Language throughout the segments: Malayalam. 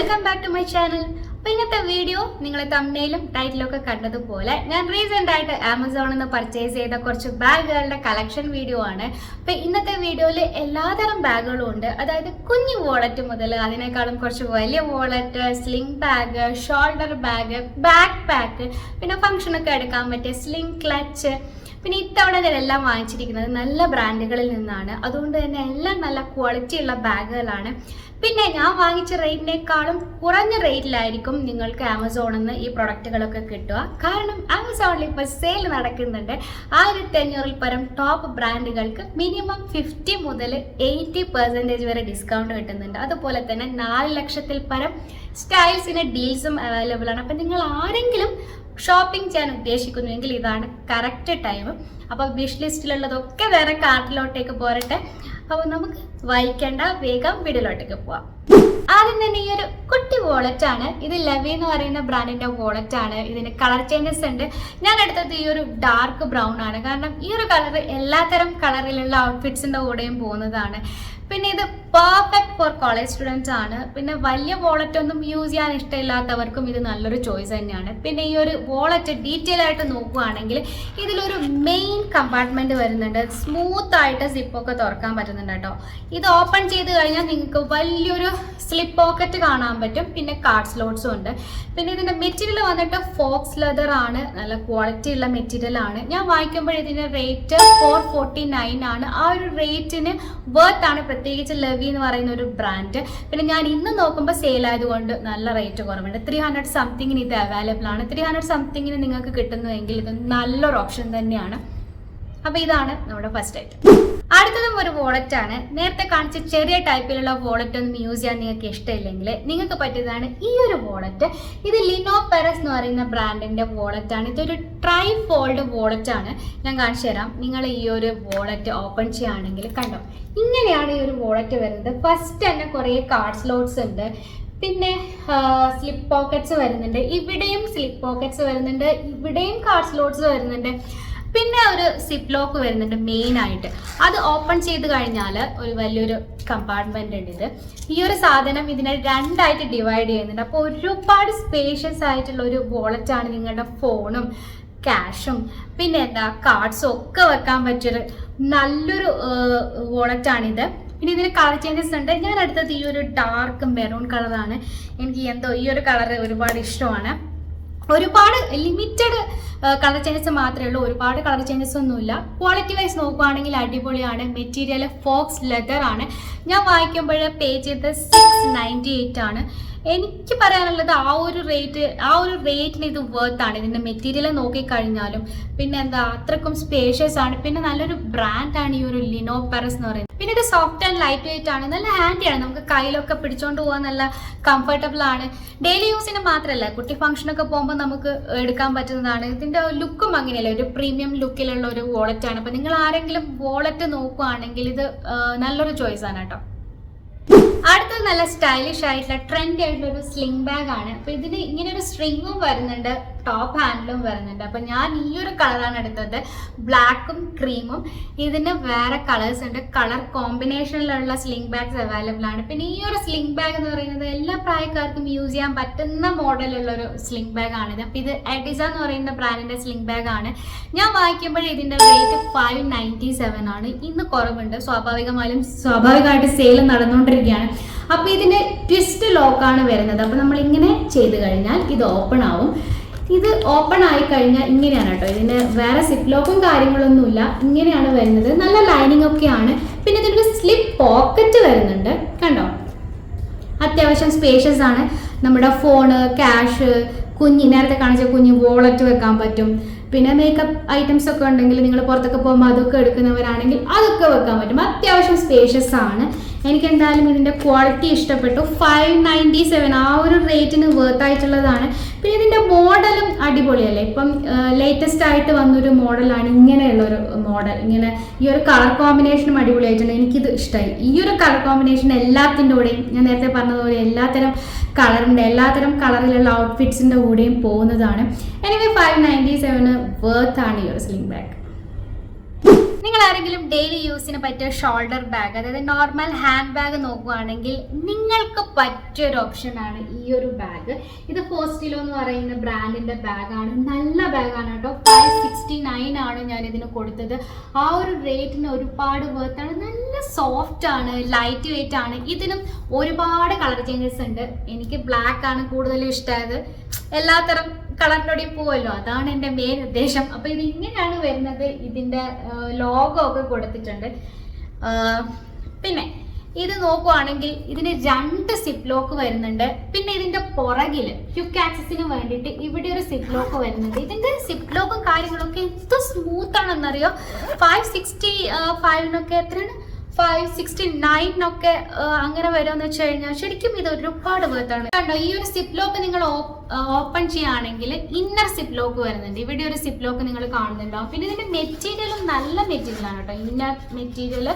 Welcome back to my channel. അപ്പോൾ ഇന്നത്തെ വീഡിയോ നിങ്ങൾ തമ്മിലും ടൈറ്റിലൊക്കെ കണ്ടതുപോലെ ഞാൻ റീസെൻ്റ് ആയിട്ട് ആമസോണിൽ നിന്ന് പർച്ചേസ് ചെയ്ത കുറച്ച് ബാഗുകളുടെ കളക്ഷൻ വീഡിയോ ആണ്. അപ്പോൾ ഇന്നത്തെ വീഡിയോയിൽ എല്ലാതരം ബാഗുകളും ഉണ്ട്. അതായത് കുഞ്ഞു വോളറ്റ് മുതൽ അതിനേക്കാളും കുറച്ച് വലിയ wallet, sling bag, shoulder bag, backpack, പിന്നെ ഫംഗ്ഷനൊക്കെ എടുക്കാൻ പറ്റിയ സ്ലിംഗ് ക്ലച്ച്. പിന്നെ ഇത്തവണ ഞാനെല്ലാം വാങ്ങിച്ചിരിക്കുന്നത് നല്ല ബ്രാൻഡുകളിൽ നിന്നാണ്. അതുകൊണ്ട് തന്നെ എല്ലാം നല്ല ക്വാളിറ്റി ഉള്ള ബാഗുകളാണ്. പിന്നെ ഞാൻ വാങ്ങിച്ച റേറ്റിനേക്കാളും കുറഞ്ഞ റേറ്റിലായിരിക്കും നിങ്ങൾക്ക് ആമസോണിൽ നിന്ന് ഈ പ്രൊഡക്റ്റുകളൊക്കെ കിട്ടുക. കാരണം ആമസോണിൽ ഇപ്പോൾ സെയിൽ നടക്കുന്നുണ്ട്. 1500 പരം ടോപ്പ് ബ്രാൻഡുകൾക്ക് മിനിമം 50 മുതൽ 80% വരെ ഡിസ്കൗണ്ട് കിട്ടുന്നുണ്ട്. അതുപോലെ തന്നെ 4 ലക്ഷത്തിൽ പരം സ്റ്റൈൽസിന് ഡീൽസും അവൈലബിൾ ആണ്. അപ്പം നിങ്ങൾ ആരെങ്കിലും ഷോപ്പിംഗ് ചെയ്യാൻ ഉദ്ദേശിക്കുന്നുവെങ്കിൽ ഇതാണ് കറക്റ്റ് ടൈം. അപ്പോൾ വിഷ് ലിസ്റ്റിലുള്ളതൊക്കെ വേറെ കാർട്ടിലോട്ടേക്ക് പോരട്ടെ. അപ്പോൾ നമുക്ക് വായിക്കേണ്ട, വേഗം വീഡിയോയിലോട്ടേക്ക് പോവാം. ആദ്യം തന്നെ ഈ ഒരു കുട്ടി വോളറ്റ് ആണ്. ഇത് ലെവി എന്ന് പറയുന്ന ബ്രാൻഡിന്റെ വോളറ്റ് ആണ്. ഇതിന് കളർ ചേഞ്ചസ് ഉണ്ട്. ഞാൻ എടുത്തത് ഈ ഒരു ഡാർക്ക് ബ്രൗൺ ആണ്. കാരണം ഈ ഒരു കളർ എല്ലാത്തരം കളറിലുള്ള ഔട്ട്ഫിറ്റ്സിന്റെ കൂടെയും പോകുന്നതാണ്. പിന്നെ ഇത് പെർഫെക്റ്റ് ഫോർ കോളേജ് സ്റ്റുഡൻസ് ആണ്. പിന്നെ വലിയ വോളറ്റ് ഒന്നും യൂസ് ചെയ്യാൻ ഇഷ്ടമില്ലാത്തവർക്കും ഇത് നല്ലൊരു ചോയ്സ് തന്നെയാണ്. പിന്നെ ഈ ഒരു വോളറ്റ് ഡീറ്റെയിൽ ആയിട്ട് നോക്കുകയാണെങ്കിൽ ഇതിലൊരു മെയിൻ കമ്പാർട്ട്മെന്റ് വരുന്നുണ്ട്. സ്മൂത്ത് ആയിട്ട് സിപ്പൊക്കെ തുറക്കാൻ പറ്റുന്നുണ്ട് കേട്ടോ. ഇത് ഓപ്പൺ ചെയ്ത് കഴിഞ്ഞാൽ നിങ്ങൾക്ക് വലിയൊരു സ്ലിപ്പ് പോക്കറ്റ് കാണാൻ പറ്റും. പിന്നെ കാർഡ് സ്ലോട്ട്സും ഉണ്ട്. പിന്നെ ഇതിന്റെ മെറ്റീരിയൽ വന്നിട്ട് ഫോക്സ് ലെതർ ആണ്. നല്ല ക്വാളിറ്റി ഉള്ള മെറ്റീരിയൽ ആണ്. ഞാൻ വാങ്ങിക്കുമ്പോൾ ഇതിന്റെ റേറ്റ് 449 ആണ്. ആ ഒരു റേറ്റിന് വർത്ത് ആണ്, പ്രത്യേകിച്ച് ലെവി എന്ന് പറയുന്ന ഒരു ബ്രാൻഡ്. പിന്നെ ഞാൻ ഇന്ന് നോക്കുമ്പോൾ സെയിൽ ആയതുകൊണ്ട് നല്ല റേറ്റ് കുറവുണ്ട്. 300 സംതിങ്ങിന് ഇത് അവൈലബിൾ ആണ്. 300 സംതിങ്ങിന് നിങ്ങൾക്ക് കിട്ടുന്നുവെങ്കിൽ ഇത് നല്ലൊരു ഓപ്ഷൻ തന്നെയാണ്. അപ്പോൾ ഇതാണ് നമ്മുടെ ഫസ്റ്റ് ഐറ്റം. അടുത്തതും ഒരു വോളറ്റ് ആണ്. നേരത്തെ കാണിച്ച ചെറിയ ടൈപ്പിലുള്ള വോളറ്റ് ഒന്നും യൂസ് ചെയ്യാൻ നിങ്ങൾക്ക് ഇഷ്ടമില്ലെങ്കിൽ നിങ്ങൾക്ക് പറ്റിയതാണ് ഈ ഒരു വോളറ്റ്. ഇത് ലിനോ പെരസ് എന്ന് പറയുന്ന ബ്രാൻഡിന്റെ വോളറ്റ് ആണ്. ഇതൊരു ട്രൈ ഫോൾഡ് വോളറ്റ് ആണ്. ഞാൻ കാണിച്ചു തരാം. നിങ്ങൾ ഈ ഒരു വോളറ്റ് ഓപ്പൺ ചെയ്യുകയാണെങ്കിൽ കണ്ടോ, ഇങ്ങനെയാണ് ഈ ഒരു വോളറ്റ് വരുന്നത്. ഫസ്റ്റ് തന്നെ കുറേ കാർഡ് സ്ലോട്ട്സ് ഉണ്ട്. പിന്നെ സ്ലിപ്പ് പോക്കറ്റ്സ് വരുന്നുണ്ട്. ഇവിടെയും സ്ലിപ്പ് പോക്കറ്റ്സ് വരുന്നുണ്ട്. ഇവിടെയും കാർഡ് സ്ലോട്ട്സ് വരുന്നുണ്ട്. പിന്നെ ഒരു സിപ്പ് ലോക്ക് വരുന്നുണ്ട് മെയിൻ ആയിട്ട്. അത് ഓപ്പൺ ചെയ്ത് കഴിഞ്ഞാൽ ഒരു വലിയൊരു കമ്പാർട്ട്മെന്റ് ഉണ്ട്. ഇത് ഈ ഒരു സാധനം ഇതിനെ രണ്ടായിട്ട് ഡിവൈഡ് ചെയ്യുന്നുണ്ട്. അപ്പോൾ ഒരുപാട് സ്പേഷ്യസ് ആയിട്ടുള്ള ഒരു വോളറ്റ് ആണ്. നിങ്ങളുടെ ഫോണും ക്യാഷും പിന്നെ കാർഡ്സും ഒക്കെ വെക്കാൻ പറ്റിയൊരു നല്ലൊരു വോളറ്റാണിത്. പിന്നെ ഇതിന് കളർ ചേഞ്ചസ് ഉണ്ട്. ഞാൻ എടുത്തത് ഈ ഒരു ഡാർക്ക് മെറൂൺ കളറാണ്. എനിക്ക് എന്തോ ഈ ഒരു കളർ ഒരുപാട് ഇഷ്ടമാണ്. ഒരുപാട് ലിമിറ്റഡ് കളർ ചേഞ്ചസ് മാത്രമേ ഉള്ളൂ. ഒരുപാട് കളർ ചേഞ്ചസ് ഒന്നുമില്ല. ക്വാളിറ്റി വൈസ് നോക്കുകയാണെങ്കിൽ അടിപൊളിയാണ്. മെറ്റീരിയൽ ഫോക്സ് ലെതർ ആണ്. ഞാൻ വാങ്ങിക്കുമ്പോൾ പേ ചെയ്തത് 698 ആണ്. എനിക്ക് പറയാനുള്ളത് ആ ഒരു റേറ്റിന് ഇത് വർത്ത് ആണ്. ഇതിൻ്റെ മെറ്റീരിയൽ നോക്കിക്കഴിഞ്ഞാലും പിന്നെ അത്രക്കും സ്പേഷ്യസ് ആണ്. പിന്നെ നല്ലൊരു ബ്രാൻഡാണ് ഈ ഒരു ലിനോ പെരസ് എന്ന് പറയുന്നത്. പിന്നെ ഇത് സോഫ്റ്റ് ആൻഡ് ലൈറ്റ് വെയിറ്റ് ആണ്. നല്ല ഹാൻഡിയാണ്. നമുക്ക് കയ്യിലൊക്കെ പിടിച്ചോണ്ട് പോകാൻ നല്ല കംഫർട്ടബിൾ ആണ്. ഡെയിലി യൂസിന് മാത്രമല്ല, കുട്ടി ഫംഗ്ഷനൊക്കെ പോകുമ്പോൾ നമുക്ക് എടുക്കാൻ പറ്റുന്നതാണ്. ഇതിൻ്റെ ലുക്കും അങ്ങനെയല്ല, ഒരു പ്രീമിയം ലുക്കിലുള്ള ഒരു വോളറ്റ് ആണ്. അപ്പം നിങ്ങൾ ആരെങ്കിലും വോളറ്റ് നോക്കുകയാണെങ്കിൽ ഇത് നല്ലൊരു ചോയ്സ് ആണ് കേട്ടോ. അടുത്തത് നല്ല സ്റ്റൈലിഷ് ആയിട്ടുള്ള ട്രെൻഡി ആയിട്ടുള്ള ഒരു സ്ലിംഗ് ബാഗ് ആണ്. അപ്പോൾ ഇതിന് ഇങ്ങനെ ഒരു സ്ട്രിങ്ങും വരുന്നുണ്ട്, ടോപ്പ് ഹാൻഡിലും വരുന്നുണ്ട്. അപ്പം ഞാൻ ഈ ഒരു കളറാണ് എടുത്തത്, ബ്ലാക്കും ക്രീമും. ഇതിന് വേറെ കളേഴ്സ് ഉണ്ട്. കളർ കോമ്പിനേഷനിലുള്ള സ്ലിംഗ് ബാഗ്സ് അവൈലബിൾ ആണ്. പിന്നെ ഈ ഒരു സ്ലിംഗ് ബാഗ് എന്ന് പറയുന്നത് എല്ലാ പ്രായക്കാർക്കും യൂസ് ചെയ്യാൻ പറ്റുന്ന മോഡലുള്ള ഒരു സ്ലിംഗ് ബാഗ് ആണിത്. അപ്പോൾ ഇത് എഡിസ എന്ന് പറയുന്ന ബ്രാൻഡിന്റെ സ്ലിംഗ് ബാഗ് ആണ്. ഞാൻ വാങ്ങിക്കുമ്പോൾ ഇതിന്റെ റേറ്റ് 597 ആണ്. ഇന്ന് കുറവുണ്ട്. സ്വാഭാവികമായിട്ട് സെയിൽ നടന്നുകൊണ്ടിരിക്കുകയാണ്. അപ്പോൾ ഇതിന് ട്വിസ്റ്റ് ലോക്കാണ് വരുന്നത്. അപ്പോൾ നമ്മൾ ഇങ്ങനെ ചെയ്ത് കഴിഞ്ഞാൽ ഇത് ഓപ്പൺ ആവും. ഇത് ഓപ്പൺ ആയി കഴിഞ്ഞാൽ ഇങ്ങനെയാണ് കേട്ടോ. ഇതിന് വേറെ സിപ്പ് ലോക്കും കാര്യങ്ങളൊന്നുമില്ല. ഇങ്ങനെയാണ് വരുന്നത്. നല്ല ലൈനിങ് ഒക്കെയാണ്. പിന്നെ ഇതിനൊരു സ്ലിപ്പ് പോക്കറ്റ് വരുന്നുണ്ട്. കണ്ടോ, അത്യാവശ്യം സ്പേഷ്യസ് ആണ്. നമ്മുടെ ഫോണ്, ക്യാഷ്, നേരത്തെ കാണിച്ച കുഞ്ഞ് വോളറ്റ് വെക്കാൻ പറ്റും. പിന്നെ മേക്കപ്പ് ഐറ്റംസ് ഒക്കെ ഉണ്ടെങ്കിൽ നിങ്ങൾ പുറത്തൊക്കെ പോകുമ്പോൾ അതൊക്കെ എടുക്കുന്നവരാണെങ്കിൽ അതൊക്കെ വെക്കാൻ പറ്റും. അത്യാവശ്യം സ്പേഷ്യസ് ആണ്. എനിക്ക് എന്തായാലും ഇതിൻ്റെ ക്വാളിറ്റി ഇഷ്ടപ്പെട്ടു. 597 ആ ഒരു റേറ്റിന് വർത്ത് ആയിട്ടുള്ളതാണ്. പിന്നെ ഇതിൻ്റെ മോഡലും അടിപൊളിയല്ലേ. ഇപ്പം ലേറ്റസ്റ്റ് ആയിട്ട് വന്നൊരു മോഡലാണ് ഇങ്ങനെയുള്ളൊരു മോഡൽ. ഇങ്ങനെ ഈ ഒരു കളർ കോമ്പിനേഷനും അടിപൊളിയായിട്ടുണ്ട്. എനിക്കിത് ഇഷ്ടമായി. ഈ ഒരു കളർ കോമ്പിനേഷൻ എല്ലാത്തിൻ്റെ കൂടെയും ഞാൻ നേരത്തെ പറഞ്ഞതുപോലെ എല്ലാത്തരം കളറിലുള്ള ഔട്ട്ഫിറ്റ്സിൻ്റെ കൂടെയും പോകുന്നതാണ്. എനിവേ 597 വർത്ത് ആണ് ഈ ഒരു സ്ലിംഗ് ബാഗ്. നിങ്ങൾ ആരെങ്കിലും ഡെയിലി യൂസിന് പറ്റിയ ഷോൾഡർ ബാഗ്, അതായത് നോർമൽ ഹാൻഡ് ബാഗ് നോക്കുകയാണെങ്കിൽ നിങ്ങൾക്ക് പറ്റിയൊരു ഓപ്ഷനാണ് ഈ ഒരു ബാഗ്. ഇത് ഫോസ്റ്റിലോ എന്ന് പറയുന്ന ബ്രാൻഡിന്റെ ബാഗാണ്. നല്ല ബാഗാണ് കേട്ടോ. 569 ആണ് ഞാൻ ഇതിന് കൊടുത്തത്. ആ ഒരു റേറ്റിന് ഒരുപാട് വേർത്താണ്. നല്ല സോഫ്റ്റ് ആണ്, ലൈറ്റ് വെയിറ്റ് ആണ്. ഇതിനും ഒരുപാട് കളർ ചേഞ്ചസ് ഉണ്ട്. എനിക്ക് ബ്ലാക്ക് ആണ് കൂടുതലും ഇഷ്ടമായത്. എല്ലാത്തരം കളറിനോടെയും പോവല്ലോ, അതാണ് എൻ്റെ മെയിൻ ഉദ്ദേശം. അപ്പോൾ ഇത് ഇങ്ങനെയാണ് വരുന്നത്. ഇതിൻ്റെ ലോഗോ ഒക്കെ കൊടുത്തിട്ടുണ്ട്. പിന്നെ ഇത് നോക്കുവാണെങ്കിൽ ഇതിന് 2 സിപ്പ് ലോക്ക് വരുന്നുണ്ട്. പിന്നെ ഇതിൻ്റെ പുറകിൽ ക്വിക്ക് ആക്സസിന് വേണ്ടിയിട്ട് ഇവിടെ ഒരു സിപ്പ് ലോക്ക് വരുന്നുണ്ട്. ഇതിൻ്റെ സിപ്പ് ലോക്കും കാര്യങ്ങളൊക്കെ എന്ത് സ്മൂത്ത് ആണെന്നറിയോ. 565 എത്രയാണ്, 569 അങ്ങനെ വരുമെന്ന് വെച്ച് കഴിഞ്ഞാൽ ശരിക്കും ഇത് ഒരുപാട് വേർത്താണ്. കണ്ടോ, ഈ ഒരു സിപ്പ് ലോക്ക് നിങ്ങൾ ഓപ്പൺ ചെയ്യുകയാണെങ്കിൽ ഇന്നർ സിപ്പ് ലോക്ക് വരുന്നുണ്ട്. ഇവിടെ ഒരു സിപ്പ് ലോക്ക് നിങ്ങൾ കാണുന്നുണ്ടാവും. പിന്നെ ഇതിന്റെ മെറ്റീരിയലും നല്ല മെറ്റീരിയലാണ് കേട്ടോ. ഇന്നർ മെറ്റീരിയൽ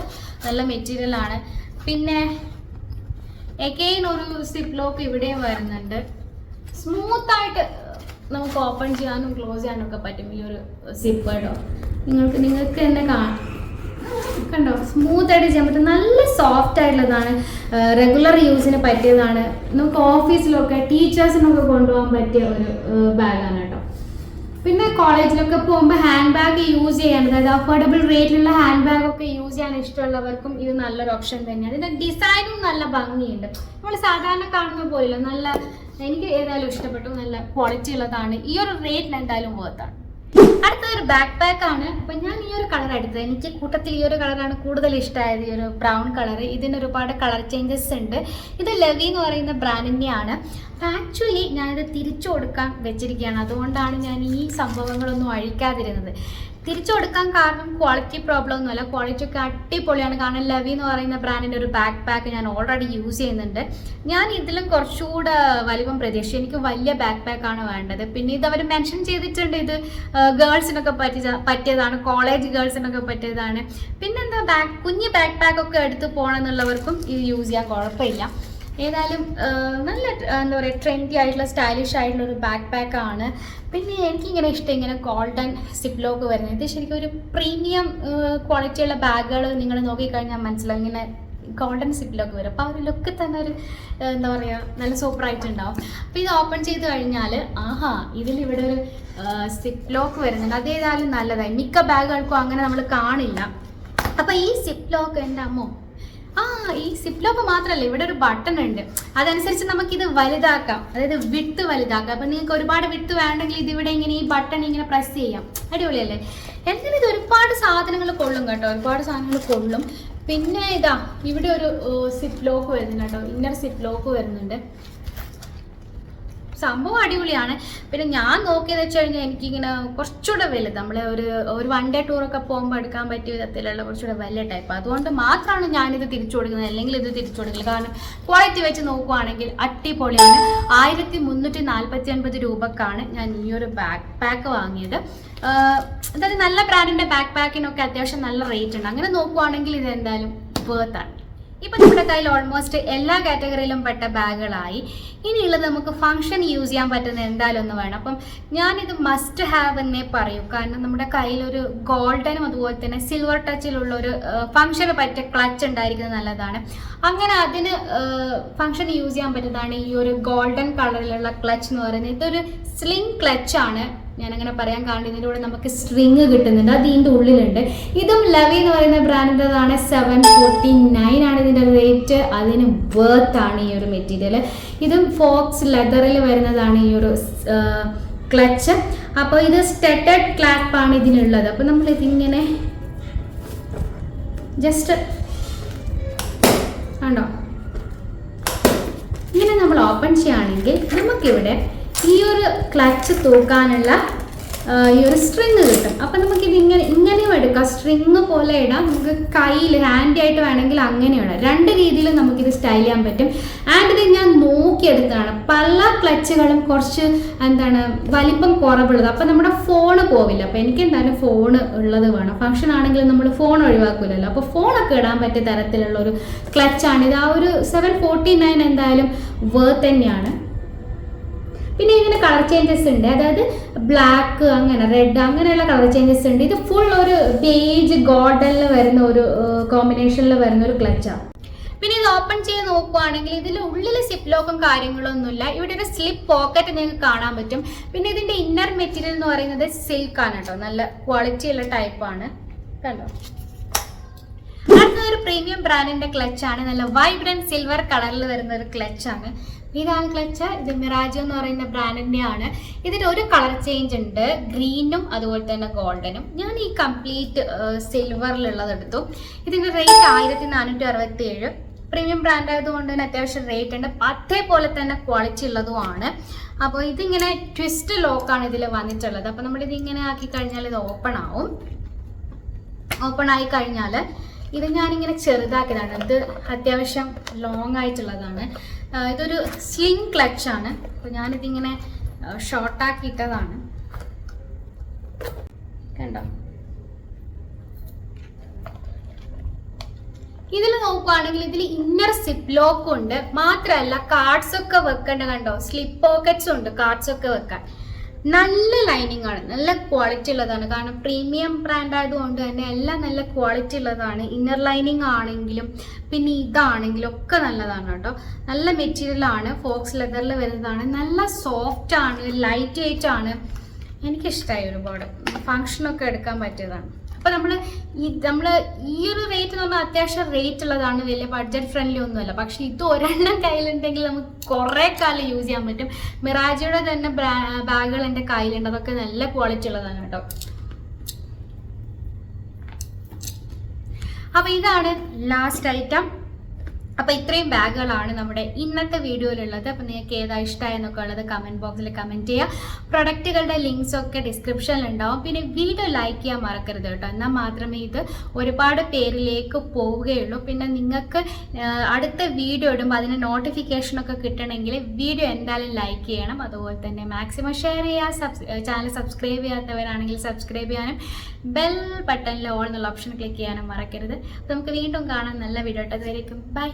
നല്ല മെറ്റീരിയലാണ്. പിന്നെ എഗെയിൻ ഒരു സിപ്പ് ലോക്ക് ഇവിടെയും വരുന്നുണ്ട്. സ്മൂത്തായിട്ട് നമുക്ക് ഓപ്പൺ ചെയ്യാനും ക്ലോസ് ചെയ്യാനും ഒക്കെ പറ്റും ഈ ഒരു സിപ്പ് കേട്ടോ. നിങ്ങൾക്ക് തന്നെ കണ്ടോ, സ്മൂത്ത് ആയിട്ട് ചെയ്യാൻ പറ്റും. നല്ല സോഫ്റ്റ് ആയിട്ടുള്ളതാണ്. റെഗുലർ യൂസിന് പറ്റിയതാണ്. നമുക്ക് ഓഫീസിലൊക്കെ ടീച്ചേഴ്സിനൊക്കെ കൊണ്ടുപോകാൻ പറ്റിയ ഒരു ബാഗാണ് കേട്ടോ. പിന്നെ കോളേജിലൊക്കെ പോകുമ്പോൾ ഹാൻഡ് ബാഗ് യൂസ് ചെയ്യാൻ, അതായത് അഫോർഡബിൾ റേറ്റിലുള്ള ഹാൻഡ് ബാഗ് ഒക്കെ യൂസ് ചെയ്യാൻ ഇഷ്ടമുള്ളവർക്കും ഇത് നല്ലൊരു ഓപ്ഷൻ തന്നെയാണ്. ഇതിന്റെ ഡിസൈനും നല്ല ഭംഗിയുണ്ട്. നമ്മൾ സാധാരണ കാണുന്ന പോലെയല്ല, നല്ല, എനിക്ക് ഏതായാലും ഇഷ്ടപ്പെട്ടു. നല്ല ക്വാളിറ്റി ഉള്ളതാണ്. ഈ ഒരു റേറ്റിന് എന്തായാലും വർത്താണ്. അടുത്തൊരു ബാക്ക് പാക്ക് ആണ്. അപ്പം ഞാൻ ഈ ഒരു കളർ എടുത്തത്. എനിക്ക് കൂട്ടത്തിൽ ഈ ഒരു കളറാണ് കൂടുതൽ ഇഷ്ടമായത്, ഈ ഒരു ബ്രൗൺ കളർ. ഇതിന് ഒരുപാട് കളർ ചേഞ്ചസ് ഉണ്ട്. ഇത് ലെവി എന്ന് പറയുന്ന ബ്രാൻഡിൻ്റെയാണ്. ആക്ച്വലി ഞാനിത് തിരിച്ചു കൊടുക്കാൻ വെച്ചിരിക്കുകയാണ്. അതുകൊണ്ടാണ് ഞാൻ ഈ സംഭവങ്ങളൊന്നും അഴിക്കാതിരുന്നത്. തിരിച്ചു കൊടുക്കാൻ കാരണം ക്വാളിറ്റി പ്രോബ്ലം ഒന്നുമല്ല, ക്വാളിറ്റി ഒക്കെ അടിപൊളിയാണ്. കാരണം ലെവി എന്ന് പറയുന്ന ബ്രാൻഡിൻ്റെ ഒരു ബാക്ക് പാക്ക് ഞാൻ ഓൾറെഡി യൂസ് ചെയ്യുന്നുണ്ട്. ഞാൻ ഇതിലും കുറച്ചുകൂടെ വലിപ്പം പ്രതീക്ഷിച്ചു. എനിക്ക് വലിയ ബാക്ക് പാക്കാണ് വേണ്ടത്. പിന്നെ ഇത് അവർ മെൻഷൻ ചെയ്തിട്ടുണ്ട്, ഇത് ഗേൾസിനൊക്കെ പറ്റിയതാണ്, കോളേജ് ഗേൾസിനൊക്കെ പറ്റിയതാണ്. പിന്നെന്താ, കുഞ്ഞ് ബാക്ക് പാക്ക് ഒക്കെ എടുത്ത് പോകണമെന്നുള്ളവർക്കും ഇത് യൂസ് ചെയ്യാൻ കുഴപ്പമില്ല. ഏതായാലും നല്ല എന്താ പറയുക, ട്രെൻഡി ആയിട്ടുള്ള സ്റ്റൈലിഷ് ആയിട്ടുള്ള ഒരു ബാക്ക് പാക്കാണ്. പിന്നെ എനിക്കിങ്ങനെ ഇഷ്ടം ഇങ്ങനെ ഗോൾഡൻ സിപ്പ് ലോക്ക് വരുന്നത്. ഇത് ശരിക്കും ഒരു പ്രീമിയം ക്വാളിറ്റിയുള്ള ബാഗുകൾ നിങ്ങൾ നോക്കിക്കഴിഞ്ഞാൽ മനസ്സിലാവും, ഇങ്ങനെ ഗോൾഡൻ സിപ്പ് ലോക്ക് വരും. അപ്പോൾ ആ ഒരു ലുക്ക് തന്നെ ഒരു എന്താ പറയുക, നല്ല സൂപ്പറായിട്ടുണ്ടാവും. അപ്പോൾ ഇത് ഓപ്പൺ ചെയ്ത് കഴിഞ്ഞാൽ ഇതിലിവിടെ ഒരു സിപ്പ് ലോക്ക് വരുന്നുണ്ട്. അതേതായാലും നല്ലതായി. മിക്ക ബാഗുകൾക്കും അങ്ങനെ നമ്മൾ കാണില്ല. അപ്പോൾ ഈ സിപ്പ് ലോക്ക് എൻ്റെ അമ്മോ, ഈ സിപ്പ് ലോക്ക് മാത്രമല്ല, ഇവിടെ ഒരു ബട്ടൺ ഉണ്ട്. അതനുസരിച്ച് നമുക്കിത് വലുതാക്കാം, അതായത് വിട്ട് വലുതാക്കാം. അപ്പം നിങ്ങൾക്ക് ഒരുപാട് വിട്ട് വേണമെങ്കിൽ ഇതിവിടെ ഇങ്ങനെ ഈ ബട്ടൺ ഇങ്ങനെ പ്രസ് ചെയ്യാം. അടിപൊളിയല്ലേ? എന്തിനും ഇത് ഒരുപാട് സാധനങ്ങൾ കൊള്ളും കേട്ടോ, ഒരുപാട് സാധനങ്ങൾ കൊള്ളും. പിന്നെ ഇവിടെ ഒരു സിപ്പ് ലോക്ക് വരുന്നുണ്ട് കേട്ടോ, ഇന്നർ സിപ്പ് ലോക്ക് വരുന്നുണ്ട്. സംഭവം അടിപൊളിയാണ്. പിന്നെ ഞാൻ നോക്കിയെന്ന് വെച്ച് കഴിഞ്ഞാൽ എനിക്കിങ്ങനെ കുറച്ചുകൂടെ വലുത്, നമ്മളെ ഒരു 1 ഡേ ടൂറൊക്കെ പോകുമ്പോൾ എടുക്കാൻ പറ്റിയ വിധത്തിലുള്ള കുറച്ചുകൂടെ വലിയ ടൈപ്പ്. അതുകൊണ്ട് മാത്രമാണ് ഞാനിത് തിരിച്ചു കൊടുക്കുന്നത്. അല്ലെങ്കിൽ ഇത് തിരിച്ചു കൊടുക്കില്ല. കാരണം ക്വാളിറ്റി വെച്ച് നോക്കുവാണെങ്കിൽ അടിപൊളിയാണ്. 1349 രൂപക്കാണ് ഞാൻ ഈ ഒരു ബാക്ക് പാക്ക് വാങ്ങിയത്. അതായത് നല്ല ബ്രാൻഡിൻ്റെ ബാക്ക് പാക്കിനൊക്കെ അത്യാവശ്യം നല്ല റേറ്റ് ഉണ്ട്. അങ്ങനെ നോക്കുവാണെങ്കിൽ ഇത് എന്തായാലും വേർത്താണ്. ഇപ്പം നമ്മുടെ കയ്യിൽ ഓൾമോസ്റ്റ് എല്ലാ കാറ്റഗറിയിലും പെട്ട ബാഗുകളായി. ഇനിയുള്ളത് നമുക്ക് ഫംഗ്ഷൻ യൂസ് ചെയ്യാൻ പറ്റുന്ന എന്തായാലും ഒന്ന് വേണം. അപ്പം ഞാനിത് മസ്റ്റ് ഹാവ് എന്നേ പറയൂ. കാരണം നമ്മുടെ കയ്യിലൊരു ഗോൾഡനും അതുപോലെ തന്നെ സിൽവർ ടച്ചിലുള്ള ഒരു ഫംഗ്ഷന് പറ്റിയ ക്ലച്ച് ഉണ്ടായിരിക്കുന്നത് നല്ലതാണ്. അങ്ങനെ അതിന് ഫംഗ്ഷൻ യൂസ് ചെയ്യാൻ പറ്റുന്നതാണ് ഈ ഒരു ഗോൾഡൻ കളറിലുള്ള ക്ലച്ച് എന്ന് പറയുന്നത്. ഇതൊരു സ്ലിംഗ് ക്ലച്ചാണ്. ഞാനങ്ങനെ പറയാൻ കാരണം ഇതിലൂടെ നമുക്ക് സ്ട്രിങ് കിട്ടുന്നുണ്ട്, അത് ഇതിൻ്റെ ഉള്ളിലുണ്ട്. ഇതും ലെവി എന്ന് പറയുന്ന ബ്രാൻഡിൻ്റെതാണ്. 749 ആണ് ഇതിൻ്റെ റേറ്റ്. അതിന് വേർത്താണ് ഈ ഒരു മെറ്റീരിയൽ. ഇതും ഫോക്സ് ലെതറിൽ വരുന്നതാണ് ഈ ഒരു ക്ലച്ച്. അപ്പോൾ ഇത് സ്റ്റഡഡ് ക്ലാപ്പാണ് ഇതിനുള്ളത്. അപ്പോൾ നമ്മളിതിങ്ങനെ ജസ്റ്റ് കണ്ടോ, ഇങ്ങനെ നമ്മൾ ഓപ്പൺ ചെയ്യുകയാണെങ്കിൽ നമുക്കിവിടെ ഈ ഒരു ക്ലച്ച് തൂക്കാനുള്ള ഈ ഒരു സ്ട്രിങ് കിട്ടും. അപ്പം നമുക്കിത് ഇങ്ങനെയും എടുക്കാം, സ്ട്രിങ് പോലെ ഇടാം. നമുക്ക് കയ്യിൽ ഹാൻഡി ആയിട്ട് വേണമെങ്കിൽ അങ്ങനെയും ഇടാം. 2 രീതിയിലും നമുക്കിത് സ്റ്റൈൽ ചെയ്യാൻ പറ്റും. ആൻഡ് ഇത് ഞാൻ നോക്കിയെടുത്തതാണ്. പല ക്ലച്ചുകളും കുറച്ച് വലിപ്പം കുറവുള്ളത്. അപ്പം നമ്മുടെ ഫോണ് പോവില്ല. അപ്പോൾ എനിക്ക് എന്തായാലും ഫോണ് ഉള്ളത് വേണം. ഫംഗ്ഷൻ ആണെങ്കിൽ നമ്മൾ ഫോൺ ഒഴിവാക്കില്ലല്ലോ. അപ്പോൾ ഫോണൊക്കെ ഇടാൻ പറ്റിയ തരത്തിലുള്ള ഒരു ക്ലച്ചാണിത്. ആ ഒരു 749 എന്തായാലും വേർത്ത് തന്നെയാണ്. പിന്നെ ഇതിന് കളർ ചേഞ്ചസ് ഉണ്ട്, അതായത് ബ്ലാക്ക് അങ്ങനെ റെഡ് അങ്ങനെയുള്ള കളർ ചേഞ്ചസ് ഉണ്ട്. ഇത് ഫുൾ ഒരു ബേജ് ഗോൾഡനിൽ വരുന്ന ഒരു കോമ്പിനേഷനിൽ വരുന്ന ഒരു ക്ലച്ചാണ്. പിന്നെ ഇത് ഓപ്പൺ ചെയ്ത് നോക്കുവാണെങ്കിൽ ഇതിൽ ഉള്ളിൽ സിപ്പ് ലോക്കും കാര്യങ്ങളൊന്നുമില്ല. ഇവിടെ ഒരു സ്ലിപ്പ് പോക്കറ്റ് നിങ്ങൾക്ക് കാണാൻ പറ്റും. പിന്നെ ഇതിൻ്റെ ഇന്നർ മെറ്റീരിയൽ എന്ന് പറയുന്നത് സിൽക്കാണ് കേട്ടോ, നല്ല ക്വാളിറ്റി ഉള്ള ടൈപ്പാണ് കണ്ടോ. അടുത്തൊരു പ്രീമിയം ബ്രാൻഡിന്റെ ക്ലച്ചാണ്, നല്ല വൈബ്രന്റ് സിൽവർ കളറിൽ വരുന്ന ഒരു ക്ലച്ചാണ്. ഇതാണ് ക്ലച്ച്. ഇത് മിറാജോ എന്ന് പറയുന്ന ബ്രാൻഡിന്റെ ആണ്. ഇതിന് ഒരു കളർ ചേഞ്ച് ഉണ്ട്, ഗ്രീനും അതുപോലെ തന്നെ ഗോൾഡനും. ഞാൻ ഈ കംപ്ലീറ്റ് സിൽവറിലുള്ളത് എടുത്തു. ഇതിന്റെ റേറ്റ് 1467. പ്രീമിയം ബ്രാൻഡ് ആയതുകൊണ്ട് തന്നെ അത്യാവശ്യം റേറ്റ് ഉണ്ട്, അതേപോലെ തന്നെ ക്വാളിറ്റി ഉള്ളതുമാണ്. അപ്പോൾ ഇതിങ്ങനെ ട്വിസ്റ്റ് ലോക്കാണ് ഇതിൽ വന്നിട്ടുള്ളത്. അപ്പോൾ നമ്മളിത് ഇങ്ങനെ ആക്കി കഴിഞ്ഞാൽ ഇത് ഓപ്പൺ ആവും. ഓപ്പൺ ആയി കഴിഞ്ഞാൽ ഇത് ഞാനിങ്ങനെ ചെറുതാക്കിയതാണ്, ഇത് അത്യാവശ്യം ലോങ് ആയിട്ടുള്ളതാണ്. ഇതൊരു സ്ലിംഗ് ക്ലച്ചാണ്. അപ്പോൾ ഞാനിതിങ്ങനെ ഷോർട്ടാക്കിയിട്ടതാണ് കണ്ടോ. ഇതിൽ നോക്കുവാണെങ്കിൽ ഇതിൽ ഇന്നർ സിപ്പ് ലോക്കും ഉണ്ട്, മാത്രമല്ല കാർഡ്സ് ഒക്കെ വെക്കേണ്ട കണ്ടോ, സ്ലിപ്പ് പോക്കറ്റ്സും ഉണ്ട് കാർഡ്സ് ഒക്കെ വെക്കാൻ. നല്ല ലൈനിങ് ആണ്, നല്ല ക്വാളിറ്റി ഉള്ളതാണ്. കാരണം പ്രീമിയം ബ്രാൻഡ് ആയതുകൊണ്ട് തന്നെ എല്ലാം നല്ല ക്വാളിറ്റി ഉള്ളതാണ്. ഇന്നർ ലൈനിങ് ആണെങ്കിലും പിന്നെ ഇതാണെങ്കിലും ഒക്കെ നല്ലതാണ് കേട്ടോ. നല്ല മെറ്റീരിയൽ ആണ്, ഫോക്സ് ലെതറിൽ വരുന്നതാണ്, നല്ല സോഫ്റ്റ് ആണ്, ലൈറ്റ് വെയിറ്റ് ആണ്. എനിക്കിഷ്ടമായി ഒരുപാട്, ഫങ്ഷനൊക്കെ എടുക്കാൻ പറ്റിയതാണ്. അപ്പോൾ നമ്മൾ ഈ ഒരു റേറ്റ് എന്ന് പറഞ്ഞാൽ അത്യാവശ്യം റേറ്റ് ഉള്ളതാണ്, വലിയ ബഡ്ജറ്റ് ഫ്രണ്ട്ലി ഒന്നുമല്ല. പക്ഷേ ഇത് ഒരെണ്ണം കയ്യിലുണ്ടെങ്കിൽ നമുക്ക് കുറേ കാലം യൂസ് ചെയ്യാൻ പറ്റും. മിറാജോയുടെ തന്നെ ബാഗുകൾ എൻ്റെ കയ്യിലുണ്ട്, അതൊക്കെ നല്ല ക്വാളിറ്റി ഉള്ളതാണ് കേട്ടോ. അപ്പോൾ ഇതാണ് ലാസ്റ്റ് ഐറ്റം. അപ്പോൾ ഇത്രയും ബാഗുകളാണ് നമ്മുടെ ഇന്നത്തെ വീഡിയോയിലുള്ളത്. അപ്പോൾ നിങ്ങൾക്ക് ഏതാ ഇഷ്ടമായെന്നൊക്കെ ഉള്ളത് കമൻറ്റ് ബോക്സിൽ കമൻറ്റ് ചെയ്യുക. പ്രൊഡക്റ്റുകളുടെ ലിങ്ക്സ് ഒക്കെ ഡിസ്ക്രിപ്ഷനിൽ ഉണ്ടാവും. പിന്നെ വീഡിയോ ലൈക്ക് ചെയ്യാൻ മറക്കരുത് കേട്ടോ, എന്നാൽ മാത്രമേ ഇത് ഒരുപാട് പേരിലേക്ക് പോവുകയുള്ളൂ. പിന്നെ നിങ്ങൾക്ക് അടുത്ത വീഡിയോ ഇടുമ്പോൾ അതിന് നോട്ടിഫിക്കേഷനൊക്കെ കിട്ടണമെങ്കിൽ വീഡിയോ എന്തായാലും ലൈക്ക് ചെയ്യണം. അതുപോലെ തന്നെ മാക്സിമം ഷെയർ ചെയ്യുക. ചാനൽ സബ്സ്ക്രൈബ് ചെയ്യാത്തവരാണെങ്കിൽ സബ്സ്ക്രൈബ് ചെയ്യാനും ബെൽ ബട്ടണിൽ ഓൾ എന്നുള്ള ഓപ്ഷൻ ക്ലിക്ക് ചെയ്യാനും മറക്കരുത്. അപ്പോൾ നമുക്ക് വീണ്ടും കാണാം നല്ല വീഡിയോ. അതുവരേക്കും ബൈ.